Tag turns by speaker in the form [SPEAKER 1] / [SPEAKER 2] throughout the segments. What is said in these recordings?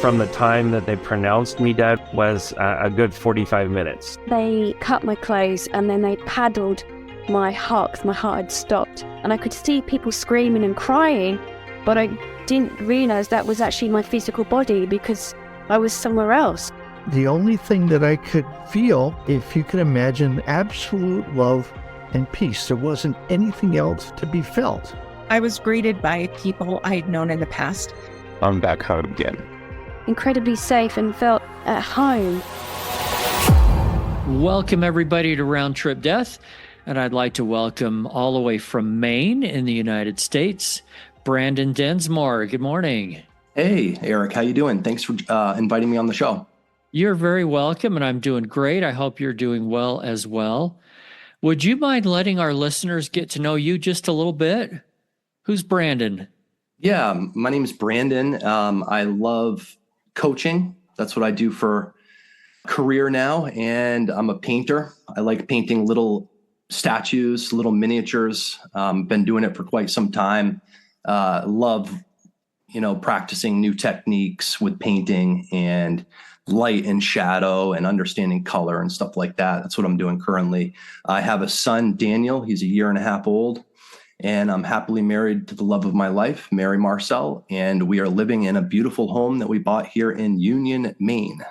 [SPEAKER 1] from the time that they pronounced me dead was a good 45 minutes.
[SPEAKER 2] They cut my clothes and then they paddled my heart because my heart had stopped. And I could see people screaming and crying, but I didn't realize that was actually my physical body because I was somewhere else.
[SPEAKER 3] The only thing that I could feel, if you can imagine, absolute love and peace. There wasn't anything else to be felt.
[SPEAKER 4] I was greeted by people I had known in the past.
[SPEAKER 5] I'm back home again.
[SPEAKER 2] Incredibly safe and felt at home.
[SPEAKER 6] Welcome everybody to Round Trip Death. And I'd like to welcome all the way from Maine in the United States, Branden Densmore. Good morning.
[SPEAKER 7] Hey, Eric, how you doing? Thanks for inviting me on the show.
[SPEAKER 6] You're very welcome, and I'm doing great. I hope you're doing well as well. Would you mind letting our listeners get to know you just a little bit? Who's Branden?
[SPEAKER 7] Yeah, my name is Branden. I love coaching. That's what I do for career now, and I'm a painter. I like painting little statues, little miniatures. Been doing it for quite some time. Love, practicing new techniques with painting and light and shadow and understanding color and stuff like that. That's what I'm doing currently. I have a son, Daniel. He's a year and a half old, and I'm happily married to the love of my life, Mary Marcel, and we are living in a beautiful home that we bought here in Union, Maine.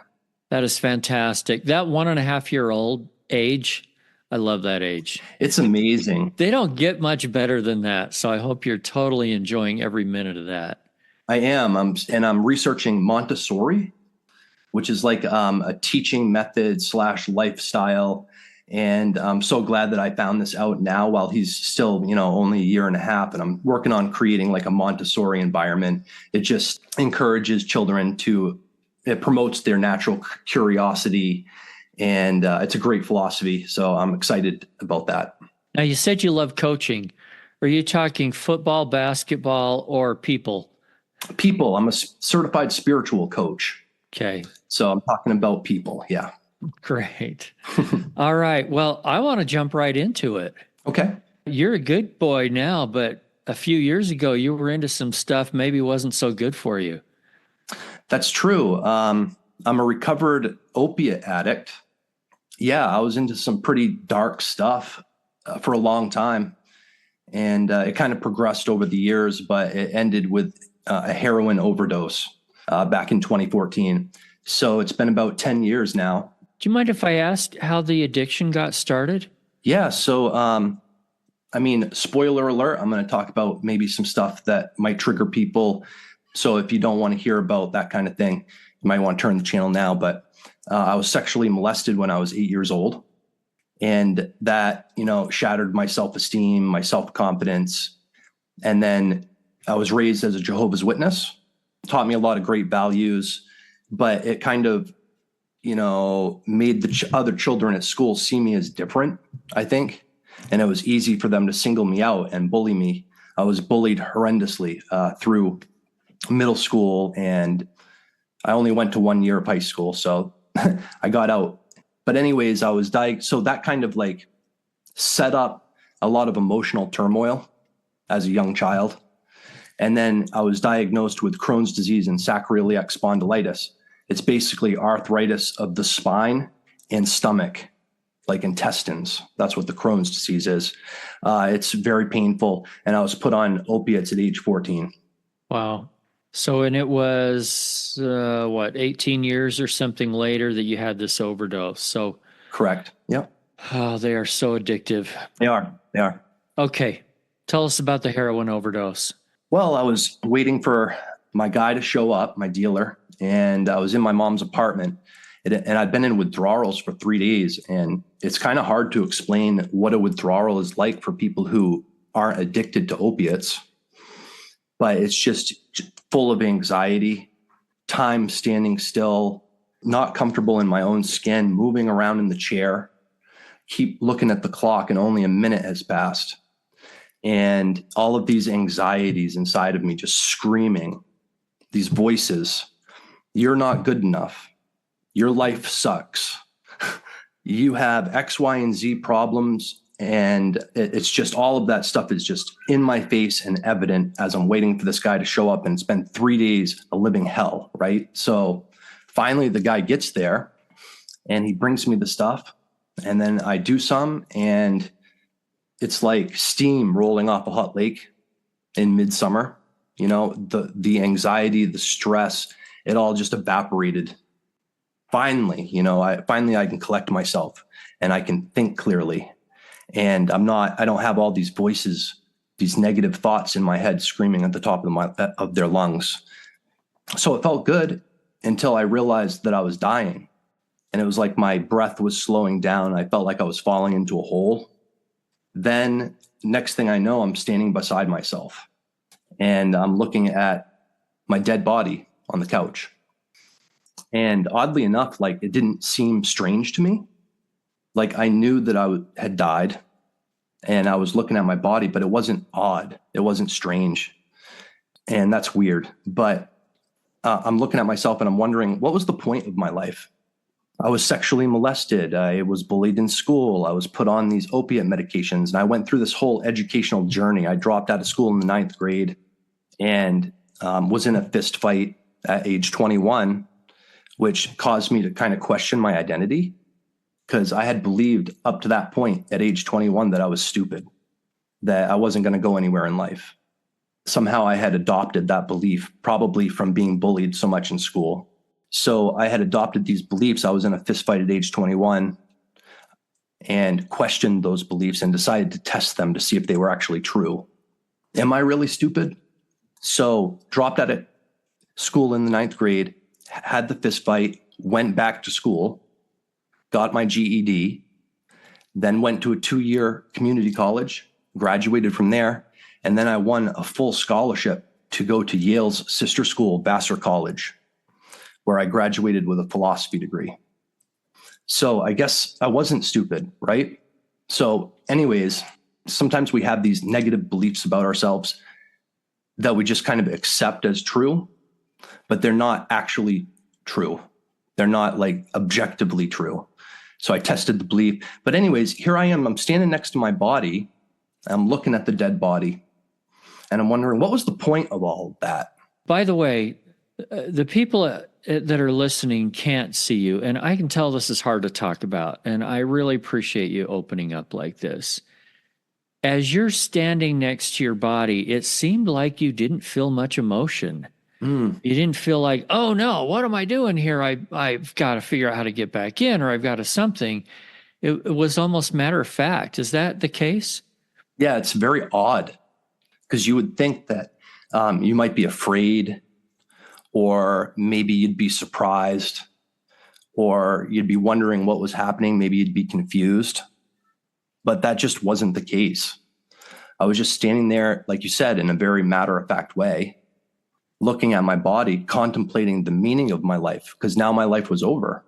[SPEAKER 6] That is fantastic. That 1.5-year-old age, I love that age.
[SPEAKER 7] It's amazing.
[SPEAKER 6] They don't get much better than that, so I hope you're totally enjoying every minute of that.
[SPEAKER 7] I am. I'm researching Montessori, which is like a teaching method / lifestyle. And I'm so glad that I found this out now while he's still, only a year and a half. And I'm working on creating like a Montessori environment. It just encourages children it promotes their natural curiosity. And it's a great philosophy. So I'm excited about that.
[SPEAKER 6] Now, you said you love coaching. Are you talking football, basketball, or people?
[SPEAKER 7] People. I'm a certified spiritual coach.
[SPEAKER 6] Okay.
[SPEAKER 7] So I'm talking about people. Yeah.
[SPEAKER 6] Great. All right. Well, I want to jump right into it.
[SPEAKER 7] Okay.
[SPEAKER 6] You're a good boy now, but a few years ago, you were into some stuff maybe wasn't so good for you.
[SPEAKER 7] That's true. I'm a recovered opiate addict. Yeah, I was into some pretty dark stuff for a long time. And it kind of progressed over the years, but it ended with a heroin overdose back in 2014. So it's been about 10 years now.
[SPEAKER 6] Do you mind if I asked how the addiction got started?
[SPEAKER 7] Yeah. So, spoiler alert, I'm going to talk about maybe some stuff that might trigger people. So if you don't want to hear about that kind of thing, you might want to turn the channel now. But I was sexually molested when I was 8 years old. And that, shattered my self-esteem, my self-confidence. And then I was raised as a Jehovah's Witness, taught me a lot of great values, but it kind of, made the other children at school see me as different, I think. And it was easy for them to single me out and bully me. I was bullied horrendously through middle school, and I only went to 1 year of high school. So I got out. But anyways, I was diagnosed. So that kind of like set up a lot of emotional turmoil as a young child. And then I was diagnosed with Crohn's disease and sacroiliac spondylitis. It's basically arthritis of the spine and stomach, like intestines. That's what the Crohn's disease is. It's very painful. And I was put on opiates at age 14.
[SPEAKER 6] Wow. So, and it was, 18 years or something later that you had this overdose. So,
[SPEAKER 7] correct. Yep.
[SPEAKER 6] Oh, they are so addictive.
[SPEAKER 7] They are.
[SPEAKER 6] Okay. Tell us about the heroin overdose.
[SPEAKER 7] Well, I was waiting for my guy to show up, my dealer, and I was in my mom's apartment, and I'd been in withdrawals for 3 days. And it's kind of hard to explain what a withdrawal is like for people who aren't addicted to opiates, but it's just full of anxiety, time standing still, not comfortable in my own skin, moving around in the chair, keep looking at the clock, and only a minute has passed. And all of these anxieties inside of me just screaming, these voices, you're not good enough. Your life sucks. You have X, Y, and Z problems. And it's just all of that stuff is just in my face and evident as I'm waiting for this guy to show up. And it's been 3 days of living hell, right? So finally the guy gets there and he brings me the stuff. And then I do some, and it's like steam rolling off a hot lake in midsummer. You know, the anxiety, the stress, it all just evaporated. Finally, you know, I can collect myself and I can think clearly. And I don't have all these voices, these negative thoughts in my head screaming at the top of their lungs. So it felt good until I realized that I was dying. And it was like my breath was slowing down. I felt like I was falling into a hole. Then next thing I know, I'm standing beside myself and I'm looking at my dead body on the couch. And oddly enough, like, it didn't seem strange to me. Like, I knew that I had died and I was looking at my body, but it wasn't odd. It wasn't strange. And that's weird. But I'm looking at myself and I'm wondering, what was the point of my life? I was sexually molested. I was bullied in school. I was put on these opiate medications. And I went through this whole educational journey. I dropped out of school in the 9th grade and was in a fist fight at age 21, which caused me to kind of question my identity, because I had believed up to that point at age 21 that I was stupid, that I wasn't going to go anywhere in life. Somehow I had adopted that belief, probably from being bullied so much in school. So I had adopted these beliefs. I was in a fist fight at age 21 and questioned those beliefs and decided to test them to see if they were actually true. Am I really stupid? So dropped out of school in the 9th grade, had the fist fight, went back to school, got my GED, then went to a 2-year community college, graduated from there, and then I won a full scholarship to go to Yale's sister school, Vassar College, where I graduated with a philosophy degree. So I guess I wasn't stupid, right? So anyways, sometimes we have these negative beliefs about ourselves that we just kind of accept as true, but they're not actually true. They're not like objectively true. So I tested the belief. But anyways, here I am. I'm standing next to my body. I'm looking at the dead body. And I'm wondering, what was the point of all of that?
[SPEAKER 6] By the way, the people that are listening can't see you. And I can tell this is hard to talk about. And I really appreciate you opening up like this. As you're standing next to your body, it seemed like you didn't feel much emotion. You didn't feel like, oh no, what am I doing here? I've got to figure out how to get back in, or I've got to something. It was almost matter of fact. Is that the case?
[SPEAKER 7] Yeah, it's very odd, because you would think that you might be afraid, or maybe you'd be surprised, or you'd be wondering what was happening. Maybe you'd be confused, but that just wasn't the case. I was just standing there, like you said, in a very matter-of-fact way, looking at my body, contemplating the meaning of my life, because now my life was over.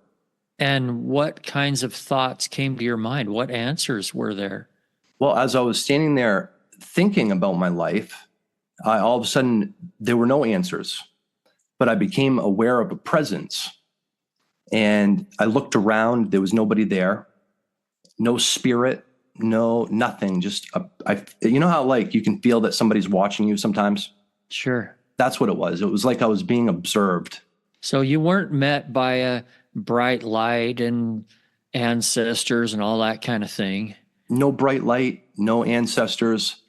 [SPEAKER 6] And what kinds of thoughts came to your mind? What answers were there?
[SPEAKER 7] Well, as I was standing there thinking about my life, all of a sudden, there were no answers, but I became aware of a presence. And I looked around, there was nobody there, no spirit, no nothing. Just, you know how like you can feel that somebody's watching you sometimes?
[SPEAKER 6] Sure.
[SPEAKER 7] That's what it was. It was like I was being observed.
[SPEAKER 6] So you weren't met by a bright light and ancestors and all that kind of thing.
[SPEAKER 7] No bright light, no ancestors.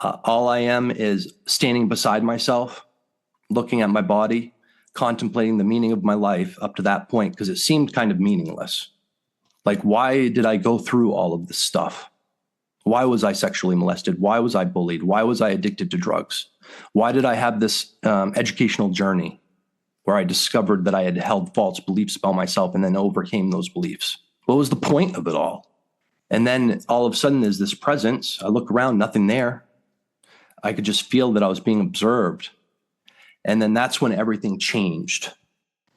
[SPEAKER 7] All I am is standing beside myself, looking at my body, contemplating the meaning of my life up to that point, because it seemed kind of meaningless. Like, why did I go through all of this stuff? Why was I sexually molested? Why was I bullied? Why was I addicted to drugs? Why did I have this educational journey where I discovered that I had held false beliefs about myself and then overcame those beliefs? What was the point of it all? And then all of a sudden there's this presence. I look around, nothing there. I could just feel that I was being observed. And then that's when everything changed.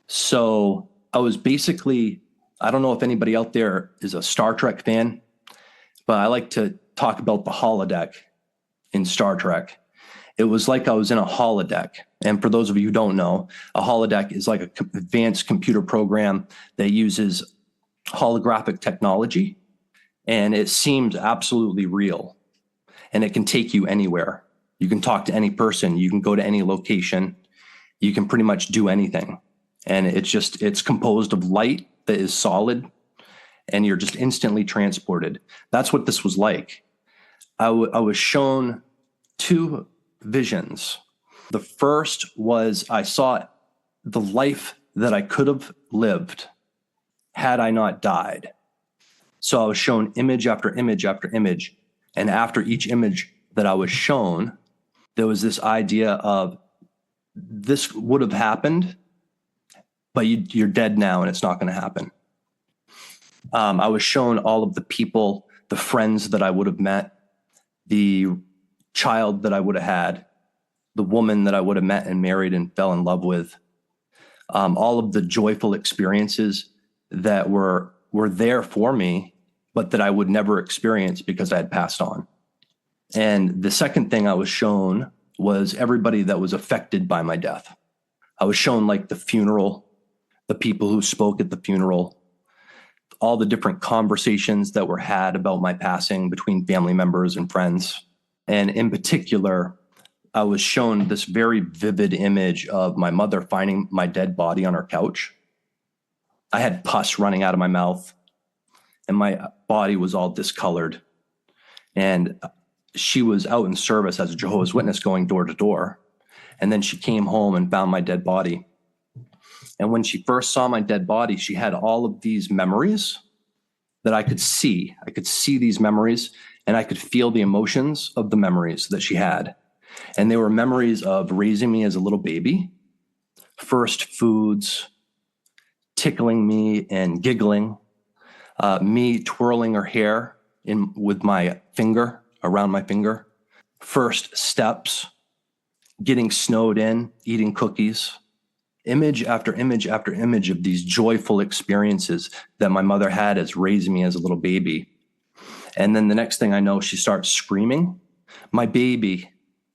[SPEAKER 7] So I was basically, I don't know if anybody out there is a Star Trek fan, but I like to talk about the holodeck in Star Trek. It was like I was in a holodeck. And for those of you who don't know, a holodeck is like an advanced computer program that uses holographic technology. and it seems absolutely real, and it can take you anywhere. You can talk to any person, you can go to any location, you can pretty much do anything. And it's composed of light that is solid, and you're just instantly transported. That's what this was like. I was shown two visions. The first was I saw the life that I could have lived had I not died. So I was shown image after image after image. And after each image that I was shown, there was this idea of this would have happened, but you're dead now and it's not going to happen. I was shown all of the people, the friends that I would have met, the child that I would have had, the woman that I would have met and married and fell in love with, all of the joyful experiences that were there for me, but that I would never experience because I had passed on. And the second thing I was shown was everybody that was affected by my death. I was shown like the funeral, the people who spoke at the funeral, all the different conversations that were had about my passing between family members and friends. And in particular, I was shown this very vivid image of my mother finding my dead body on her couch. I had pus running out of my mouth, and my body was all discolored. And she was out in service as a Jehovah's Witness going door to door. And then she came home and found my dead body. And when she first saw my dead body, she had all of these memories that I could see. I could see these memories, and I could feel the emotions of the memories that she had. And they were memories of raising me as a little baby, first foods, tickling me and giggling, me twirling her hair with my finger, around my finger, first steps, getting snowed in, eating cookies, image after image after image of these joyful experiences that my mother had as raising me as a little baby. And then the next thing I know, she starts screaming, my baby,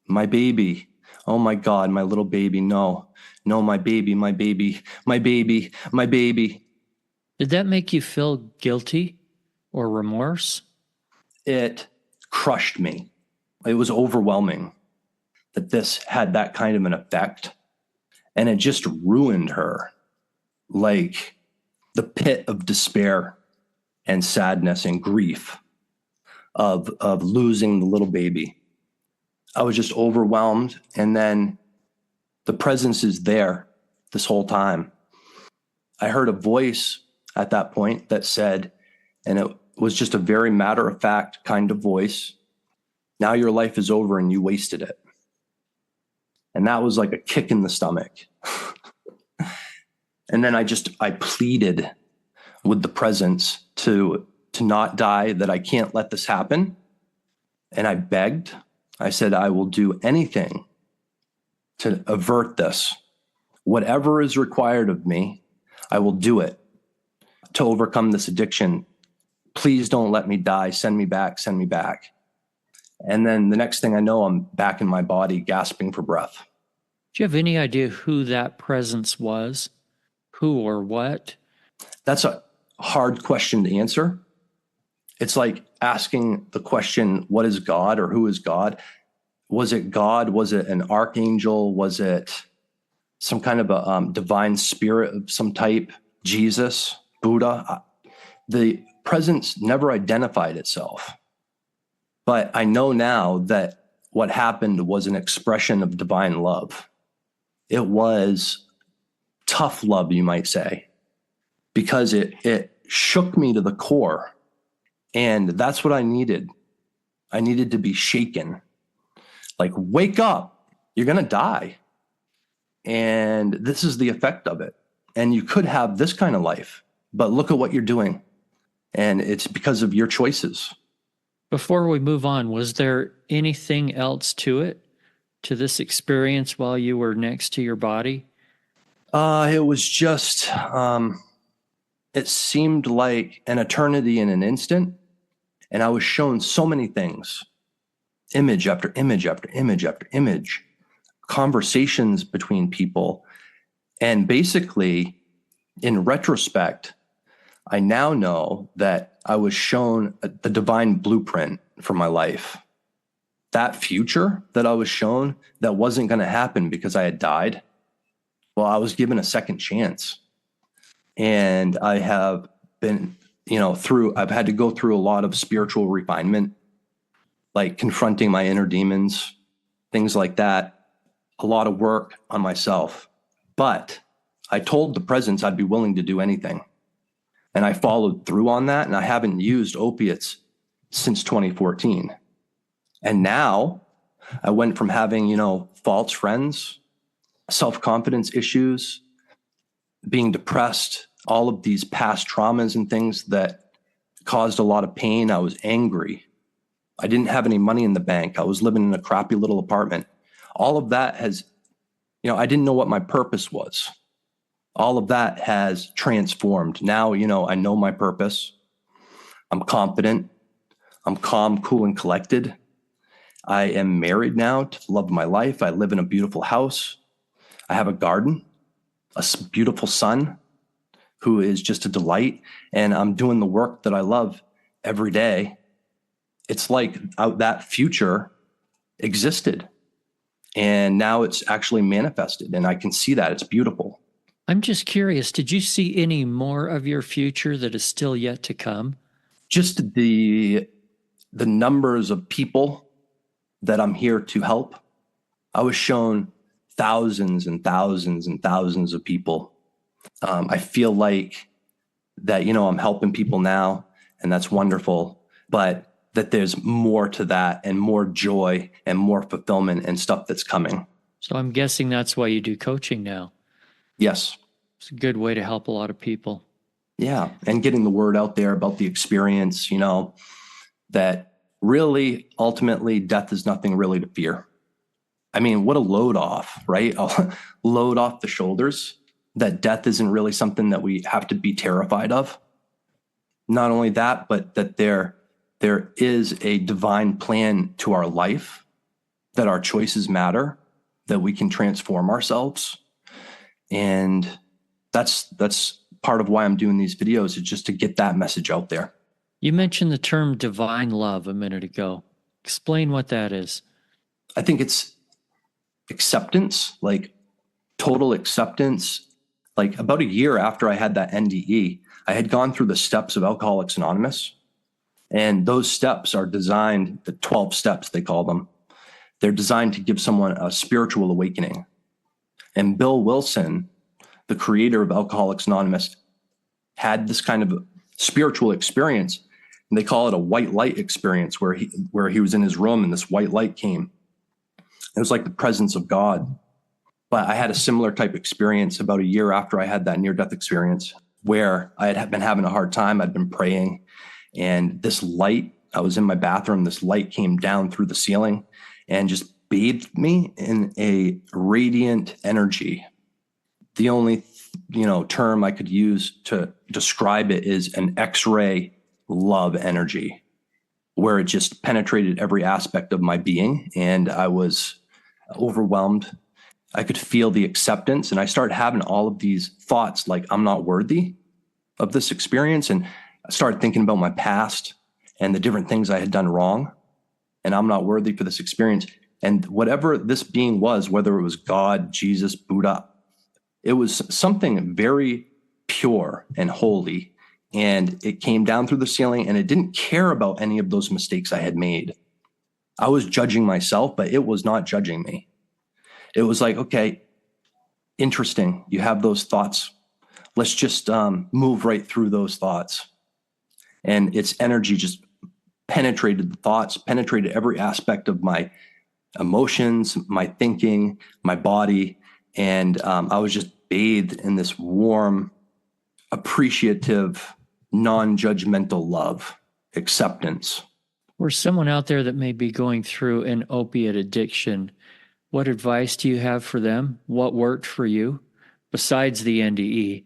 [SPEAKER 7] my baby. Oh my God, my little baby. No, my baby, my baby, my baby, my baby.
[SPEAKER 6] Did that make you feel guilty or remorse?
[SPEAKER 7] It crushed me. It was overwhelming that this had that kind of an effect. And it just ruined her, like the pit of despair and sadness and grief of losing the little baby. I was just overwhelmed. And then the presence is there this whole time. I heard a voice at that point that said, and it was just a very matter-of-fact kind of voice, now your life is over and you wasted it. And that was like a kick in the stomach. And then I pleaded with the presence to not die, that I can't let this happen. And I begged. I said, I will do anything to avert this. Whatever is required of me, I will do it to overcome this addiction. Please don't let me die. Send me back, send me back. And then the next thing I know, I'm back in my body, gasping for breath.
[SPEAKER 6] Do you have any idea who that presence was? Who or what?
[SPEAKER 7] That's a hard question to answer. It's like asking the question, what is God, or who is God? Was it God? Was it an archangel? Was it some kind of a divine spirit of some type? Jesus, Buddha? The presence never identified itself. But I know now that what happened was an expression of divine love. It was tough love, you might say, because it shook me to the core. And that's what I needed. I needed to be shaken. Like, wake up, you're going to die. And this is the effect of it. And you could have this kind of life, but look at what you're doing. And it's because of your choices.
[SPEAKER 6] Before we move on, was there anything else to it, to this experience while you were next to your body?
[SPEAKER 7] It was just, it seemed like an eternity in an instant. And I was shown so many things, image after image after image after image, conversations between people. And basically, in retrospect, I now know that I was shown the divine blueprint for my life. That future that I was shown that wasn't going to happen because I had died. Well, I was given a second chance. And I have been, I've had to go through a lot of spiritual refinement, like confronting my inner demons, things like that, a lot of work on myself. But I told the presence I'd be willing to do anything. And I followed through on that. And I haven't used opiates since 2014. And now I went from having, false friends, self-confidence issues, being depressed, all of these past traumas and things that caused a lot of pain. I was angry. I didn't have any money in the bank. I was living in a crappy little apartment. All of that has, I didn't know what my purpose was. All of that has transformed. Now, I know my purpose. I'm confident. I'm calm, cool, and collected. I am married now to the love of my life. I live in a beautiful house. I have a garden, a beautiful son who is just a delight. And I'm doing the work that I love every day. It's like that future existed. And now it's actually manifested. And I can see that. It's beautiful.
[SPEAKER 6] I'm just curious, did you see any more of your future that is still yet to come?
[SPEAKER 7] Just the numbers of people that I'm here to help. I was shown thousands and thousands and thousands of people. I feel like that, I'm helping people now, and that's wonderful, but that there's more to that and more joy and more fulfillment and stuff that's coming.
[SPEAKER 6] So I'm guessing that's why you do coaching now.
[SPEAKER 7] Yes.
[SPEAKER 6] It's a good way to help a lot of people.
[SPEAKER 7] Yeah. And getting the word out there about the experience, that really, ultimately, death is nothing really to fear. I mean, what a load off, right? A load off the shoulders, that death isn't really something that we have to be terrified of. Not only that, but that there is a divine plan to our life, that our choices matter, that we can transform ourselves. And that's part of why I'm doing these videos, is just to get that message out there.
[SPEAKER 6] You mentioned the term divine love a minute ago. Explain what that is.
[SPEAKER 7] I think it's acceptance, like total acceptance. Like about a year after I had that NDE, I had gone through the steps of Alcoholics Anonymous. And those steps are designed, the 12 steps they call them, they're designed to give someone a spiritual awakening. And Bill Wilson, the creator of Alcoholics Anonymous, had this kind of spiritual experience. And they call it a white light experience, where he was in his room and this white light came. It was like the presence of God. But I had a similar type experience about a year after I had that near-death experience, where I had been having a hard time. I'd been praying, and this light, I was in my bathroom, this light came down through the ceiling and just bathed me in a radiant energy. The only, term I could use to describe it is an X-ray love energy, where it just penetrated every aspect of my being, and I was overwhelmed. I could feel the acceptance, and I started having all of these thoughts like I'm not worthy of this experience. And I started thinking about my past and the different things I had done wrong, and I'm not worthy for this experience. And whatever this being was, whether it was God, Jesus, Buddha, it was something very pure and holy. And it came down through the ceiling, and it didn't care about any of those mistakes I had made. I was judging myself, but it was not judging me. It was like, okay, interesting. You have those thoughts. Let's just move right through those thoughts. And its energy just penetrated the thoughts, penetrated every aspect of my emotions, my thinking, my body. And I was just bathed in this warm, appreciative, non-judgmental love, acceptance.
[SPEAKER 6] For someone out there that may be going through an opiate addiction, what advice do you have for them? What worked for you besides the NDE?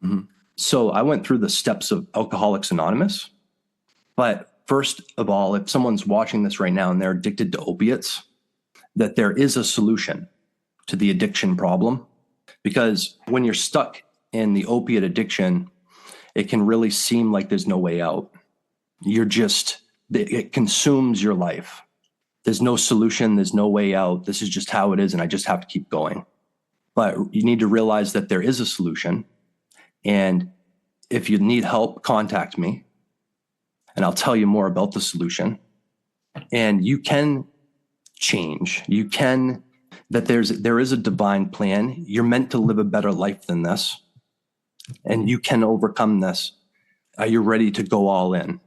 [SPEAKER 7] Mm-hmm. So I went through the steps of Alcoholics Anonymous. But first of all, if someone's watching this right now and they're addicted to opiates, that there is a solution to the addiction problem. Because when you're stuck in the opiate addiction, it can really seem like there's no way out. It consumes your life. There's no solution. There's no way out. This is just how it is. And I just have to keep going. But you need to realize that there is a solution. And if you need help, contact me and I'll tell you more about the solution. And you can change. There is a divine plan. You're meant to live a better life than this. And you can overcome this. Are you ready to go all in?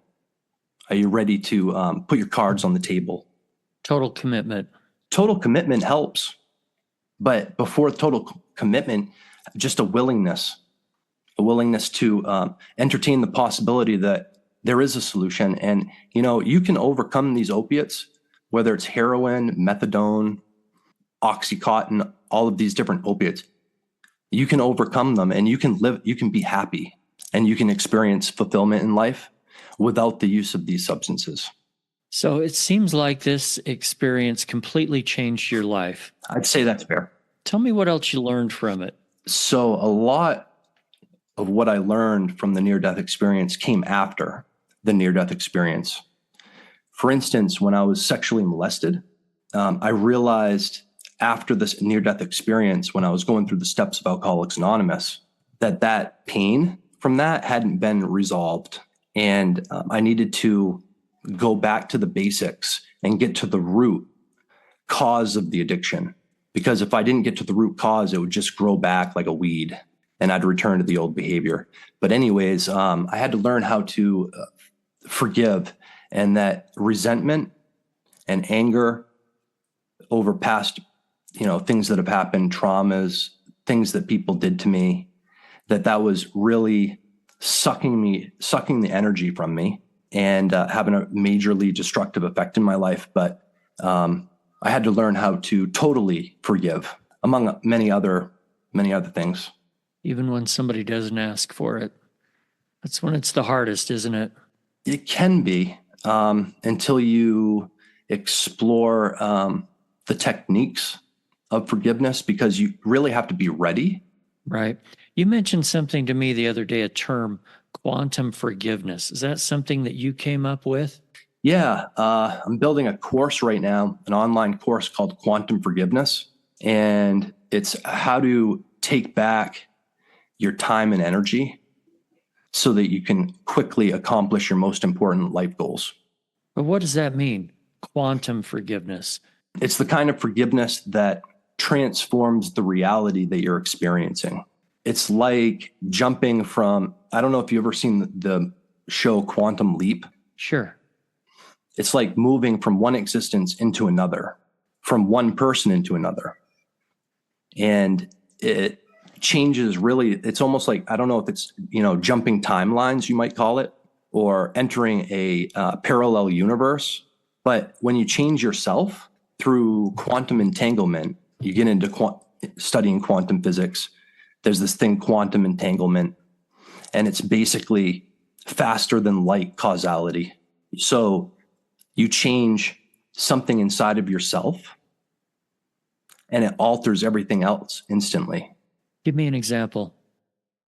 [SPEAKER 7] Are you ready to put your cards on the table?
[SPEAKER 6] Total commitment.
[SPEAKER 7] Total commitment helps. But before total commitment, just a willingness to entertain the possibility that there is a solution. And, you can overcome these opiates, whether it's heroin, methadone, Oxycontin, all of these different opiates. You can overcome them and you can be happy and you can experience fulfillment in life without the use of these substances.
[SPEAKER 6] So it seems like this experience completely changed your life.
[SPEAKER 7] I'd say that's fair.
[SPEAKER 6] Tell me what else you learned from it.
[SPEAKER 7] So a lot of what I learned from the near-death experience came after the near-death experience. For instance, when I was sexually molested, I realized after this near-death experience, when I was going through the steps of Alcoholics Anonymous, that pain from that hadn't been resolved. And I needed to go back to the basics and get to the root cause of the addiction. Because if I didn't get to the root cause, it would just grow back like a weed and I'd return to the old behavior. But anyways, I had to learn how to forgive, and that resentment and anger over past, things that have happened, traumas, things that people did to me, that was really sucking the energy from me and having a majorly destructive effect in my life. But I had to learn how to totally forgive, among many other things.
[SPEAKER 6] Even when somebody doesn't ask for it, that's when it's the hardest, isn't it?
[SPEAKER 7] It can be, until you explore the techniques of forgiveness, because you really have to be ready.
[SPEAKER 6] Right. You mentioned something to me the other day, a term, quantum forgiveness. Is that something that you came up with?
[SPEAKER 7] Yeah. I'm building a course right now, an online course called Quantum Forgiveness. And it's how to take back your time and energy so that you can quickly accomplish your most important life goals.
[SPEAKER 6] But what does that mean? Quantum forgiveness.
[SPEAKER 7] It's the kind of forgiveness that transforms the reality that you're experiencing. It's like jumping from, I don't know if you've ever seen the show Quantum Leap.
[SPEAKER 6] Sure.
[SPEAKER 7] It's like moving from one existence into another, from one person into another. And it changes really, it's almost like, I don't know if it's, jumping timelines, you might call it, or entering a parallel universe. But when you change yourself through quantum entanglement, you get into studying quantum physics. There's this thing, quantum entanglement, and it's basically faster than light causality. So you change something inside of yourself and it alters everything else instantly.
[SPEAKER 6] Give me an example.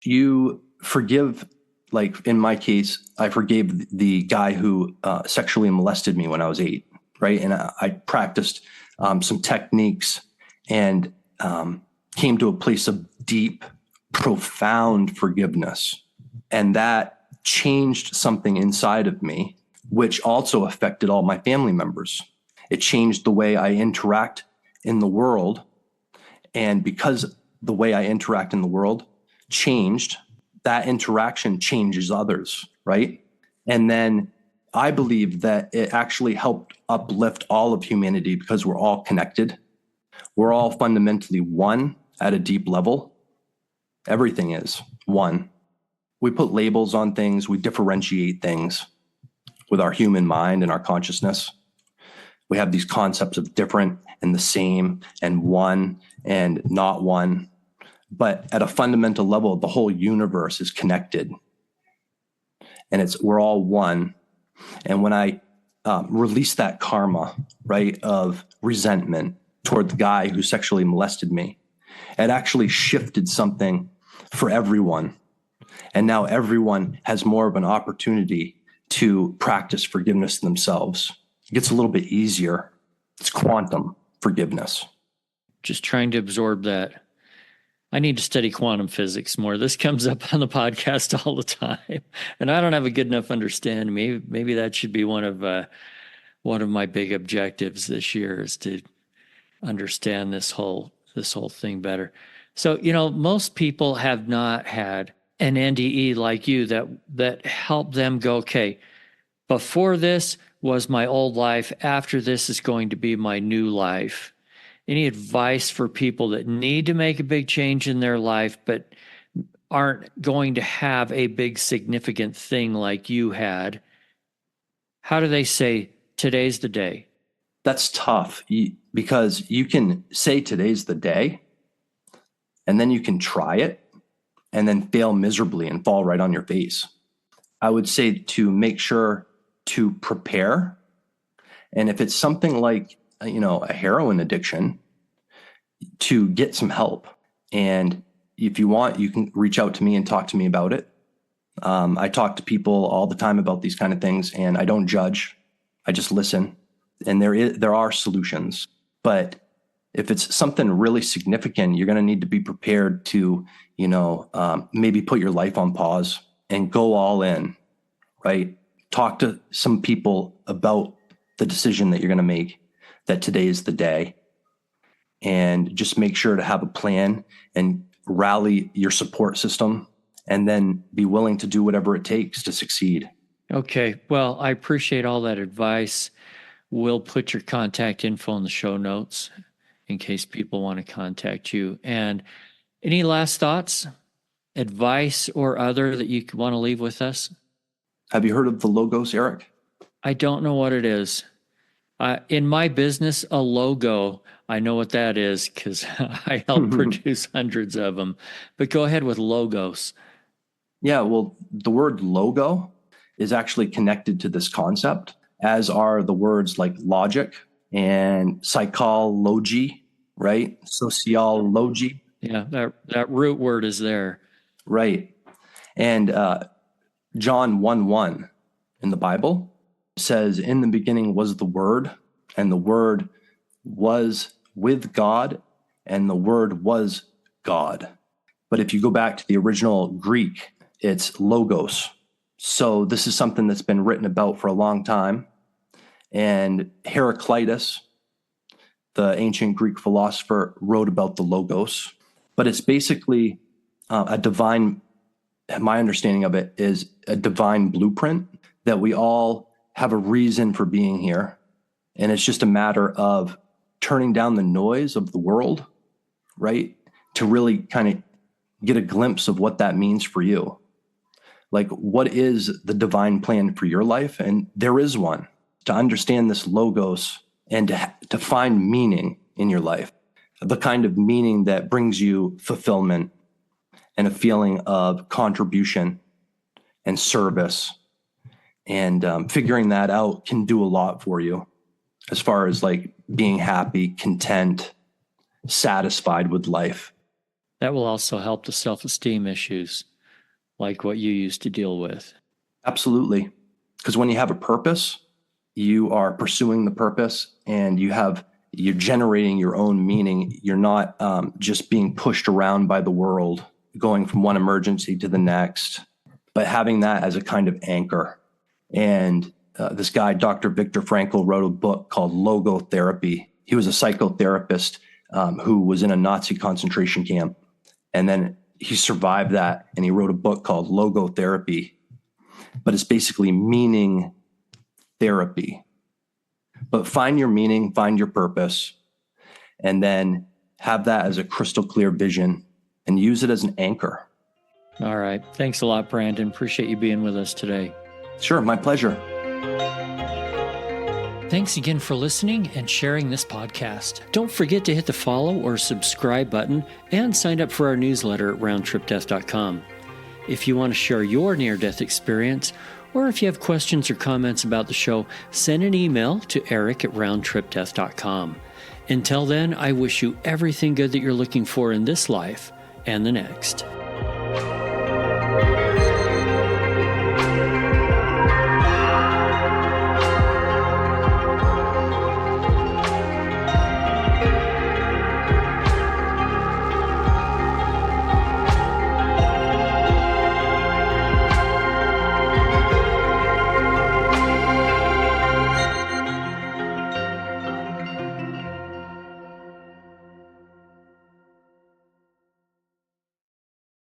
[SPEAKER 7] You forgive, like in my case, I forgave the guy who sexually molested me when I was 8, right? And I practiced some techniques and came to a place of deep, profound forgiveness. And that changed something inside of me, which also affected all my family members. It changed the way I interact in the world. And because the way I interact in the world changed, that interaction changes others, right? And then I believe that it actually helped uplift all of humanity because we're all connected. We're all fundamentally one at a deep level. Everything is one. We put labels on things, we differentiate things with our human mind and our consciousness. We have these concepts of different and the same and one and not one. But at a fundamental level, the whole universe is connected. And we're all one. And when I release that karma, right, of resentment toward the guy who sexually molested me, it actually shifted something for everyone. And now everyone has more of an opportunity to practice forgiveness themselves. It gets a little bit easier. It's quantum forgiveness.
[SPEAKER 6] Just trying to absorb that. I need to study quantum physics more. This comes up on the podcast all the time, and I don't have a good enough understanding. Maybe that should be one of my big objectives this year, is to understand this whole thing better. So, most people have not had an NDE like you that helped them go, okay, before this was my old life, after this is going to be my new life. Any advice for people that need to make a big change in their life but aren't going to have a big significant thing like you had? How do they say, today's the day?
[SPEAKER 7] That's tough because you can say today's the day, and then you can try it and then fail miserably and fall right on your face. I would say to make sure to prepare. And if it's something like, a heroin addiction, to get some help. And if you want, you can reach out to me and talk to me about it. I talk to people all the time about these kind of things, and I don't judge. I just listen. And there are solutions. But if it's something really significant, you're going to need to be prepared to, maybe put your life on pause and go all in, right? Talk to some people about the decision that you're going to make, that today is the day, and just make sure to have a plan and rally your support system, and then be willing to do whatever it takes to succeed.
[SPEAKER 6] Okay. Well, I appreciate all that advice. We'll put your contact info in the show notes in case people want to contact you. And any last thoughts, advice, or other that you want to leave with us?
[SPEAKER 7] Have you heard of the logos, Eric?
[SPEAKER 6] I don't know what it is. In my business, a logo, I know what that is because I help produce hundreds of them. But go ahead with logos.
[SPEAKER 7] Yeah, well, the word logo is actually connected to this concept, as are the words like logic and psychology, right? Sociology.
[SPEAKER 6] Yeah, that root word is there.
[SPEAKER 7] Right. And John 1:1 in the Bible says, in the beginning was the Word, and the Word was with God, and the Word was God. But if you go back to the original Greek, it's logos. So this is something that's been written about for a long time. And Heraclitus, the ancient Greek philosopher, wrote about the logos. But it's basically a divine, my understanding of it is a divine blueprint that we all have a reason for being here. And it's just a matter of turning down the noise of the world, right? To really kind of get a glimpse of what that means for you. Like, what is the divine plan for your life? And there is one. To understand this logos and to find meaning in your life, the kind of meaning that brings you fulfillment and a feeling of contribution and service. And figuring that out can do a lot for you as far as like being happy, content, satisfied with life.
[SPEAKER 6] That will also help the self-esteem issues like what you used to deal with.
[SPEAKER 7] Absolutely. Because when you have a purpose, you are pursuing the purpose, and you're generating your own meaning. You're not just being pushed around by the world, going from one emergency to the next, but having that as a kind of anchor. And this guy, Dr. Viktor Frankl, wrote a book called Logotherapy. He was a psychotherapist who was in a Nazi concentration camp. And then he survived that, and he wrote a book called Logotherapy. But it's basically meaning therapy. But find your meaning, find your purpose, and then have that as a crystal clear vision and use it as an anchor.
[SPEAKER 6] All right. Thanks a lot, Branden. Appreciate you being with us today.
[SPEAKER 7] Sure, my pleasure.
[SPEAKER 6] Thanks again for listening and sharing this podcast. Don't forget to hit the follow or subscribe button and sign up for our newsletter at roundtripdeath.com. If you want to share your near-death experience, or if you have questions or comments about the show, send an email to eric@roundtripdeath.com. Until then, I wish you everything good that you're looking for in this life and the next.